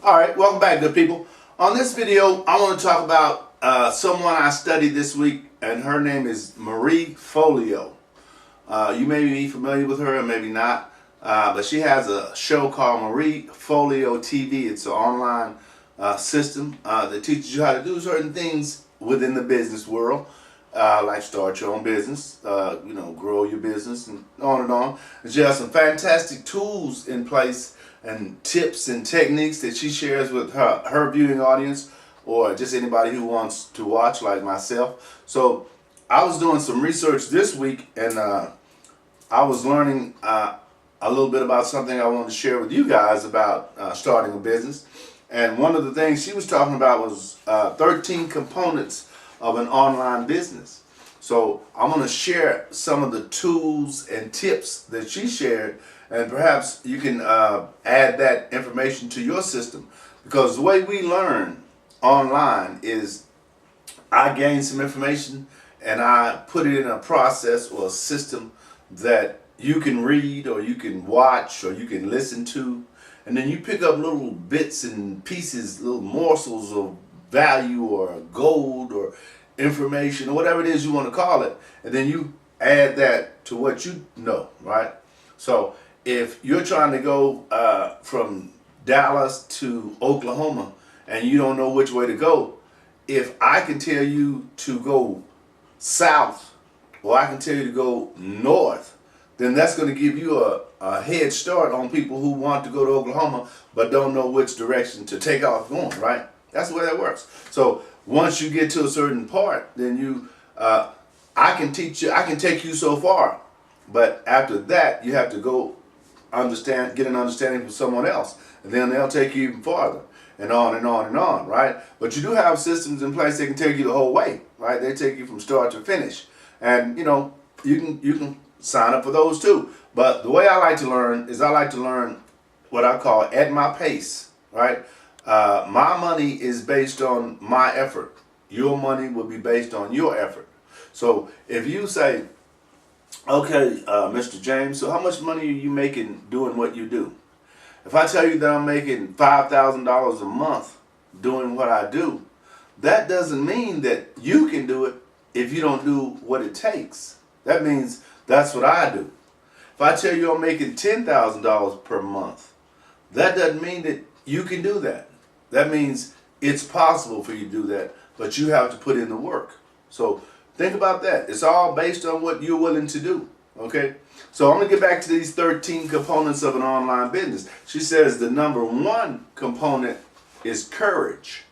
All right, welcome back, good people. On this video, I want to talk about someone I studied this week, and her name is Marie Forleo. You may be familiar with her, or maybe not, but she has a show called Marie Forleo TV. It's an online system that teaches you how to do certain things within the business world, like start your own business, grow your business, and on and on. And she has some fantastic tools in place and tips and techniques that she shares with her viewing audience, or just anybody who wants to watch like myself. So I was doing some research this week, and I was learning a little bit about something I wanted to share with you guys about starting a business. And one of the things she was talking about was 13 components of an online business. So I'm going to share some of the tools and tips that she shared, and perhaps you can add that information to your system. Because the way we learn online is I gain some information and I put it in a process or a system that you can read or you can watch or you can listen to, and then you pick up little bits and pieces, little morsels of value or gold or information or whatever it is you want to call it, and then you add that to what you know, right? So if you're trying to go from Dallas to Oklahoma and you don't know which way to go, if I can tell you to go south or I can tell you to go north, then that's going to give you a head start on people who want to go to Oklahoma but don't know which direction to take off going, right? That's the way that works. So once you get to a certain part, then I can teach you, I can take you so far, but after that you have to go get an understanding from someone else, and then they'll take you even farther, and on and on and on, right? But you do have systems in place that can take you the whole way, right? They take you from start to finish, and you can sign up for those too. But the way I like to learn is I like to learn what I call at my pace, right? My money is based on my effort. Your money will be based on your effort. So if you say, okay, Mr. James, so how much money are you making doing what you do? If I tell you that I'm making $5,000 a month doing what I do, that doesn't mean that you can do it if you don't do what it takes. That means that's what I do. If I tell you I'm making $10,000 per month, that doesn't mean that you can do that. That means it's possible for you to do that, but you have to put in the work. So think about that. It's all based on what you're willing to do, okay? So I'm going to get back to these 13 components of an online business. She says the number one component is courage.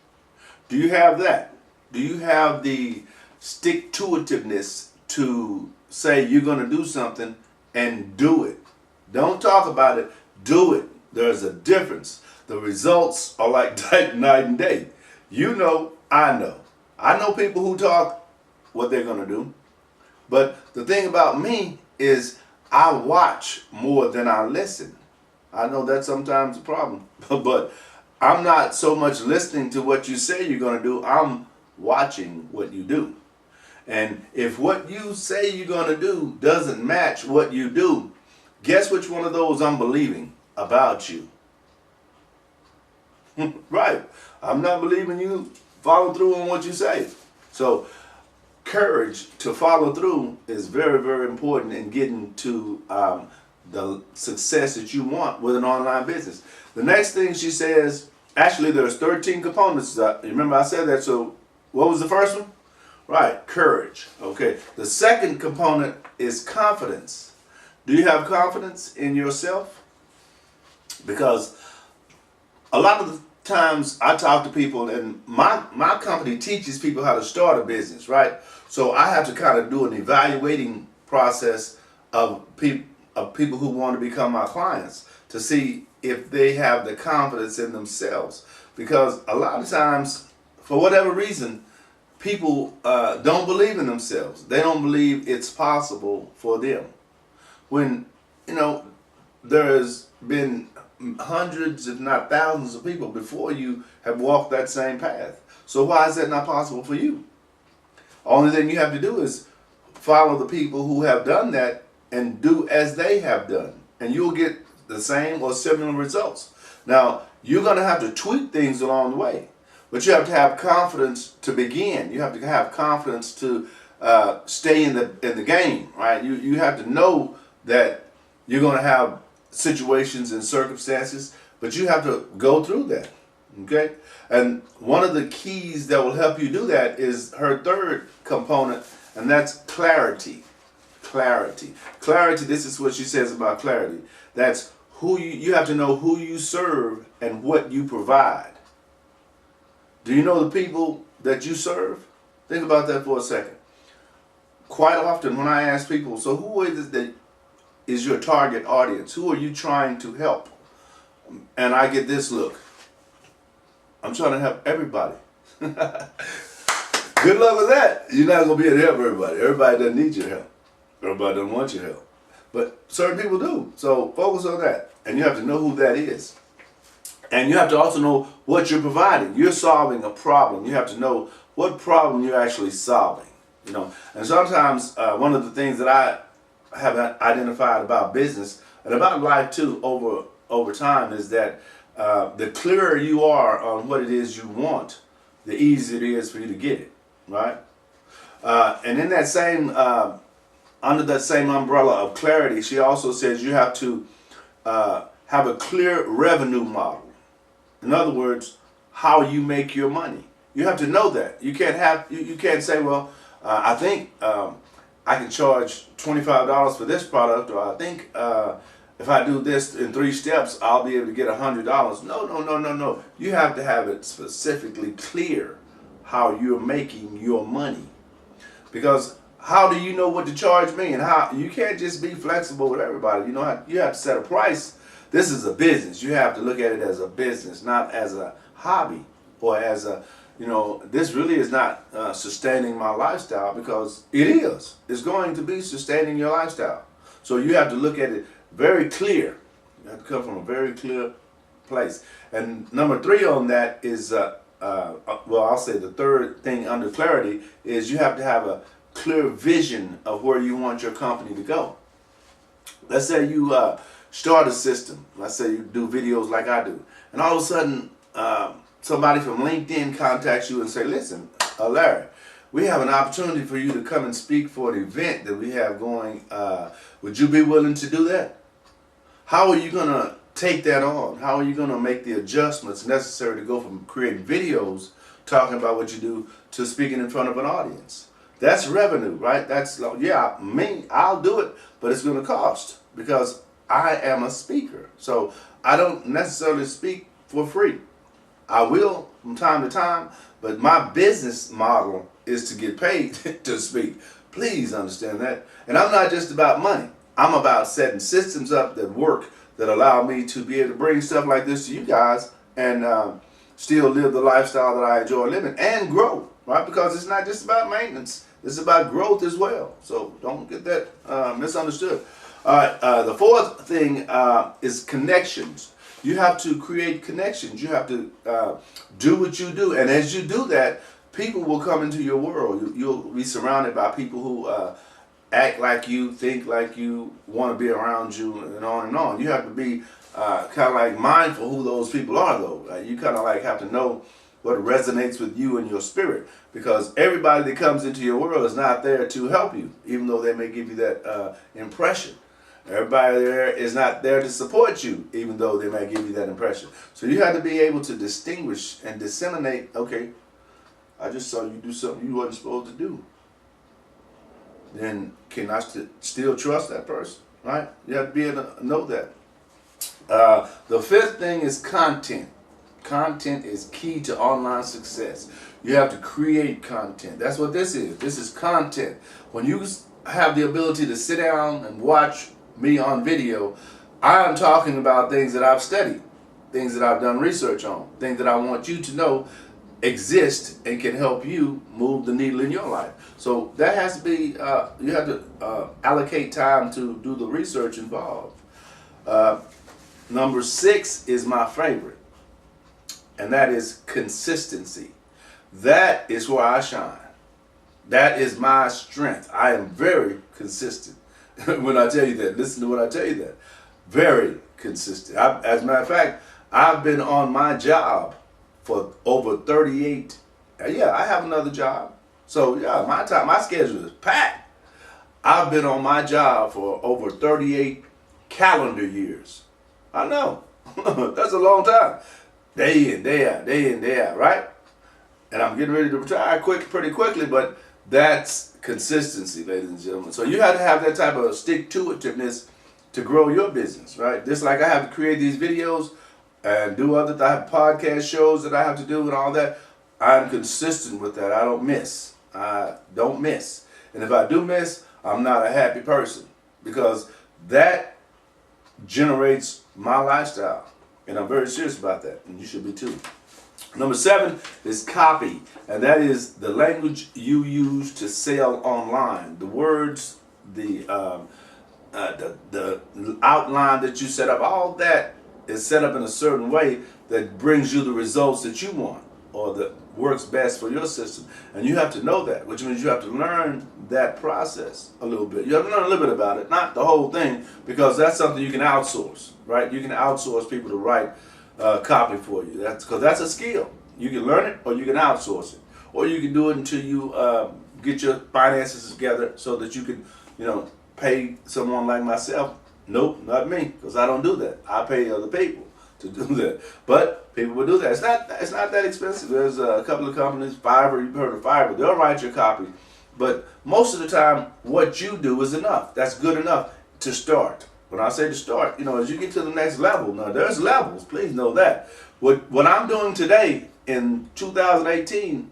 Do you have that? Do you have the stick-to-itiveness to say you're going to do something and do it? Don't talk about it, do it. There's a difference. The results are like night and day. You know, I know. I know people who talk what they're going to do. But the thing about me is I watch more than I listen. I know that's sometimes a problem, but I'm not so much listening to what you say you're going to do. I'm watching what you do. And if what you say you're going to do doesn't match what you do, guess which one of those I'm believing about you? Right. I'm not believing you follow through on what you say. So courage to follow through is very, very important in getting to the success that you want with an online business. The next thing she says, actually there's 13 components. Remember I said that, so what was the first one? Right, courage. Okay. The second component is confidence. Do you have confidence in yourself? Because a lot of the times I talk to people, and my company teaches people how to start a business, right? So I have to kind of do an evaluating process of people who want to become my clients to see if they have the confidence in themselves. Because a lot of times, for whatever reason, people don't believe in themselves. They don't believe it's possible for them. When, there's been hundreds, if not thousands of people before you have walked that same path. So why is that not possible for you? Only thing you have to do is follow the people who have done that and do as they have done. And you'll get the same or similar results. Now, you're going to have to tweak things along the way, but you have to have confidence to begin. You have to have confidence to stay in the game, right? You have to know that you're going to have situations and circumstances, but you have to go through that, okay? And one of the keys that will help you do that is her third component, and that's clarity. Clarity. Clarity, this is what she says about clarity. That's who you have to know who you serve and what you provide. Do you know the people that you serve? Think about that for a second. Quite often when I ask people, so who is it that is your target audience? Who are you trying to help? And I get this look. I'm trying to help everybody. Good luck with that. You're not going to be able to help everybody. Everybody doesn't need your help. Everybody doesn't want your help. But certain people do. So focus on that. And you have to know who that is. And you have to also know what you're providing. You're solving a problem. You have to know what problem you're actually solving. You know, and sometimes one of the things that I have identified about business and about life too over time is that the clearer you are on what it is you want, the easier it is for you to get it, right? And in that same under that same umbrella of clarity, she also says you have to have a clear revenue model. In other words, how you make your money. You have to know that. You can't say, well, I think I can charge $25 for this product, or I think if I do this in 3 steps, I'll be able to get $100. No. You have to have it specifically clear how you're making your money. Because how do you know what to charge me? And how you can't just be flexible with everybody. You have to set a price. This is a business. You have to look at it as a business, not as a hobby or as a, this really is not sustaining my lifestyle, because it is. It's going to be sustaining your lifestyle. So you have to look at it very clear. You have to come from a very clear place. And number 3 on that is, I'll say the third thing under clarity is you have to have a clear vision of where you want your company to go. Let's say you start a system. Let's say you do videos like I do. And all of a sudden, somebody from LinkedIn contacts you and say, listen, Larry, we have an opportunity for you to come and speak for an event that we have going. Would you be willing to do that? How are you going to take that on? How are you going to make the adjustments necessary to go from creating videos, talking about what you do, to speaking in front of an audience? That's revenue, right? I'll do it, but it's going to cost because I am a speaker. So I don't necessarily speak for free. I will from time to time, but my business model is to get paid to speak. Please understand that. And I'm not just about money. I'm about setting systems up that work, that allow me to be able to bring stuff like this to you guys and still live the lifestyle that I enjoy living and grow, right? Because it's not just about maintenance. It's about growth as well. So don't get that misunderstood. All right, the fourth thing is connections. You have to create connections. You have to do what you do. And as you do that, people will come into your world. You'll be surrounded by people who act like you, think like you, want to be around you, and on and on. You have to be kind of like mindful who those people are, though. You kind of like have to know what resonates with you and your spirit, because everybody that comes into your world is not there to help you, even though they may give you that impression. Everybody there is not there to support you, even though they may give you that impression. So you have to be able to distinguish and disseminate, okay, I just saw you do something you wasn't supposed to do. Then can I still trust that person, right? You have to be able to know that. The fifth thing is content. Content is key to online success. You have to create content. That's what this is. This is content. When you have the ability to sit down and watch me on video, I'm talking about things that I've studied, things that I've done research on, things that I want you to know exist and can help you move the needle in your life. So that has to be, you have to allocate time to do the research involved. Number 6 is my favorite, and that is consistency. That is where I shine. That is my strength. I am very consistent. When I tell you that, listen to what I tell you that. Very consistent. As a matter of fact, I've been on my job for over 38. Yeah, I have another job. So yeah, my schedule is packed. I've been on my job for over 38 calendar years. I know. That's a long time. Day in, day out, day in, day out, right? And I'm getting ready to retire pretty quickly, but that's consistency, ladies and gentlemen. So you have to have that type of stick-to-itiveness to grow your business, right? Just like I have to create these videos and do other type of podcast shows that I have to do and all that. I'm consistent with that. I don't miss. I don't miss. And if I do miss, I'm not a happy person because that generates my lifestyle. And I'm very serious about that. And you should be too. Number 7 is copy. And that is the language you use to sell online. The words, the outline that you set up, all that is set up in a certain way that brings you the results that you want or that works best for your system. And you have to know that, which means you have to learn that process a little bit. You have to learn a little bit about it, not the whole thing, because that's something you can outsource, right? You can outsource people to write copy for you. That's because that's a skill. You can learn it or you can outsource it. Or you can do it until you get your finances together so that you can, pay someone like myself. Nope, not me, because I don't do that. I pay other people to do that. But people will do that. It's not that expensive. There's a couple of companies, Fiverr, you've heard of Fiverr, they'll write your copy. But most of the time, what you do is enough. That's good enough to start. When I say to start, as you get to the next level, now there's levels, please know that. What I'm doing today in 2018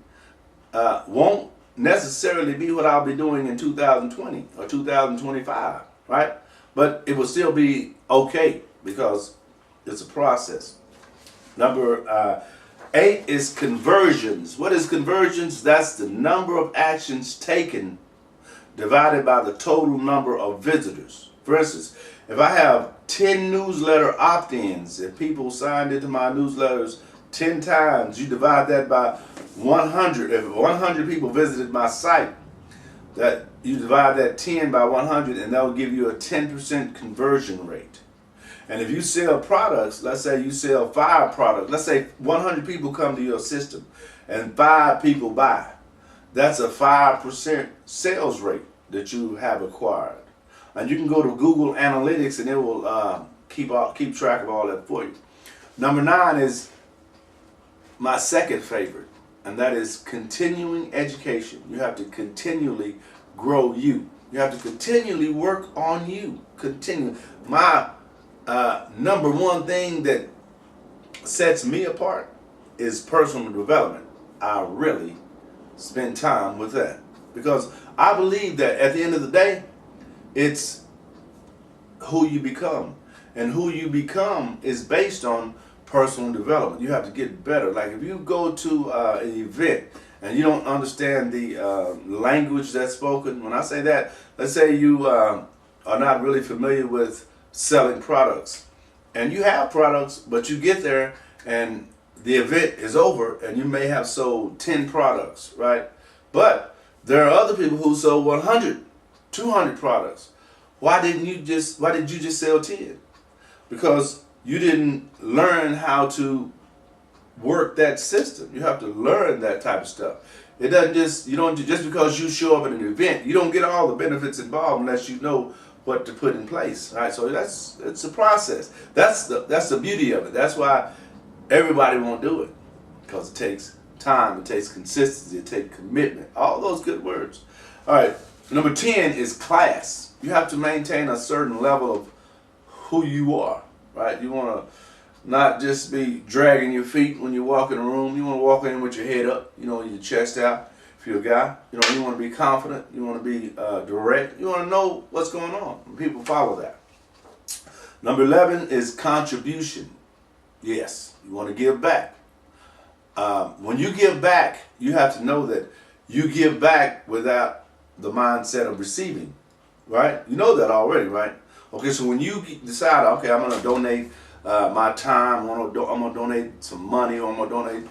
won't necessarily be what I'll be doing in 2020 or 2025, right? But it will still be okay because it's a process. Number 8 is conversions. What is conversions? That's the number of actions taken divided by the total number of visitors. For instance, if I have 10 newsletter opt-ins, if people signed into my newsletters 10 times, you divide that by 100. If 100 people visited my site, that you divide that 10 by 100 and that will give you a 10% conversion rate. And if you sell products, let's say you sell 5 products, let's say 100 people come to your system and 5 people buy, that's a 5% sales rate that you have acquired. And you can go to Google Analytics and it will keep track of all that for you. Number 9 is my second favorite, and that is continuing education. You have to continually grow you. You have to continually work on you. Continue. My number one thing that sets me apart is personal development. I really spend time with that because I believe that at the end of the day, it's who you become. And who you become is based on personal development. You have to get better. Like if you go to an event and you don't understand the language that's spoken, when I say that, let's say you are not really familiar with selling products. And you have products, but you get there and the event is over and you may have sold 10 products, right? But there are other people who sold 100, 200 products. Why did you just sell 10? Because you didn't learn how to work that system. You have to learn that type of stuff. It doesn't just because you show up at an event, you don't get all the benefits involved unless you know what to put in place. Right? So it's a process. That's the beauty of it. That's why everybody won't do it. Because it takes time, it takes consistency, it takes commitment. All those good words. All right. Number 10 is class. You have to maintain a certain level of who you are, right? You want to not just be dragging your feet when you walk in a room. You want to walk in with your head up, your chest out. If you're a guy, you want to be confident. You want to be direct. You want to know what's going on. People follow that. Number 11 is contribution. Yes, you want to give back. When you give back, you have to know that you give back without the mindset of receiving, right? You know that already, right? Okay, so when you decide, okay, I'm going to donate my time, I'm going to donate some money, or I'm going to donate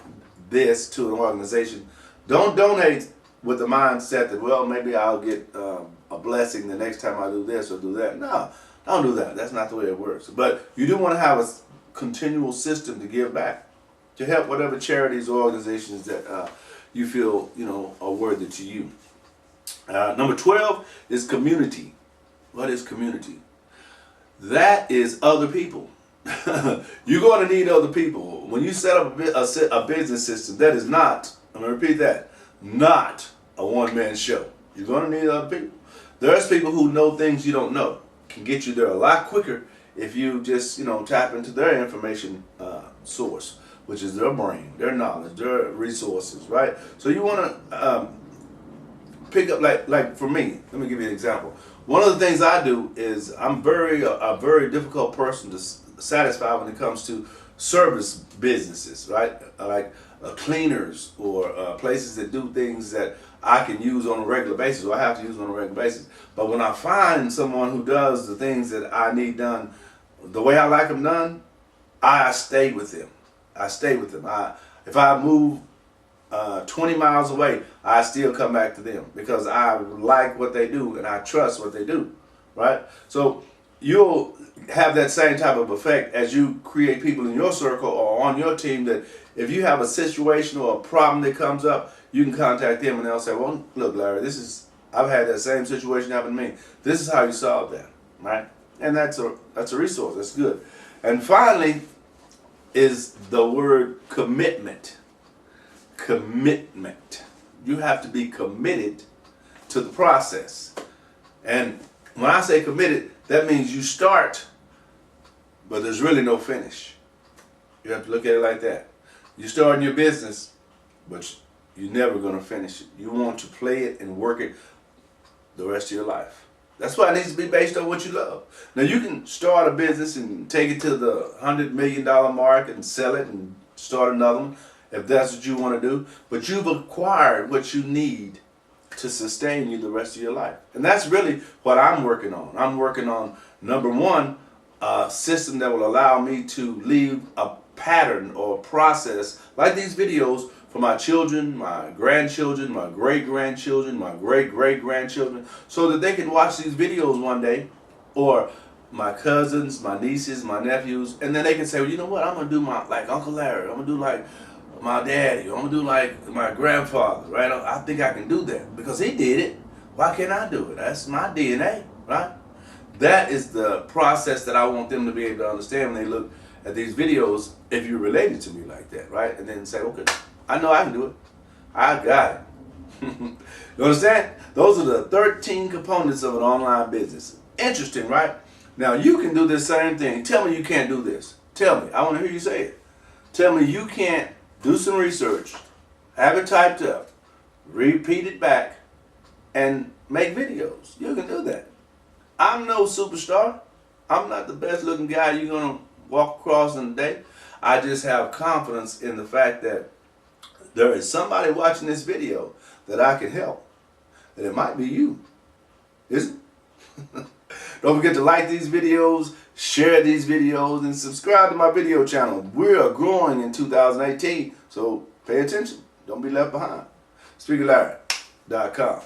this to an organization, don't donate with the mindset that, well, maybe I'll get a blessing the next time I do this or do that. No, don't do that. That's not the way it works. But you do want to have continual system to give back, to help whatever charities or organizations that you feel are worthy to you. Number 12 is community. What is community? That is other people. You're going to need other people. When you set up a business system, that is not, I'm going to repeat that, not a one-man show. You're going to need other people. There's people who know things you don't know. Can get you there a lot quicker if you just, tap into their information source, which is their brain, their knowledge, their resources, right? So you want to pick up, like for me, let me give you an example. One of the things I do is I'm a very difficult person to satisfy when it comes to service businesses, right? Like cleaners or places that do things that I can use on a regular basis, or I have to use on a regular basis. But when I find someone who does the things that I need done the way I like them done, I stay with them. If I move 20 miles away, I still come back to them because I like what they do and I trust what they do, right? So you'll have that same type of effect as you create people in your circle or on your team that if you have a situation or a problem that comes up, you can contact them and they'll say, well, look, Larry, I've had that same situation happen to me. This is how you solve that, right? And that's a resource. That's good. And finally is the word commitment. Commitment. You have to be committed to the process. And when I say committed, that means you start, but there's really no finish. You have to look at it like that. You start in your business, but you're never going to finish it. You want to play it and work it the rest of your life. That's why it needs to be based on what you love. Now you can start a business and take it to the $100 million mark and sell it and start another one if that's what you want to do. But you've acquired what you need to sustain you the rest of your life. And that's really what I'm working on. I'm working on, number one, a system that will allow me to leave a pattern or process like these videos for my children, my grandchildren, my great-grandchildren, my great-great-grandchildren, so that they can watch these videos one day, or my cousins, my nieces, my nephews, and then they can say, well, you know what, I'm going to do like Uncle Larry, I'm going to do like my daddy, I'm going to do like my grandfather, right? I think I can do that because he did it. Why can't I do it? That's my DNA, right? That is the process that I want them to be able to understand when they look at these videos, if you're related to me like that, right? And then say, okay, I know I can do it. I got it. You understand? Those are the 13 components of an online business. Interesting, right? Now, you can do this same thing. Tell me you can't do this. Tell me. I want to hear you say it. Tell me you can't do some research, have it typed up, repeat it back, and make videos. You can do that. I'm no superstar. I'm not the best looking guy you're going to walk across in a day. I just have confidence in the fact that there is somebody watching this video that I can help. And it might be you. Isn't it? Don't forget to like these videos, share these videos, and subscribe to my video channel. We are growing in 2018, so pay attention. Don't be left behind. SpeakerLarry.com.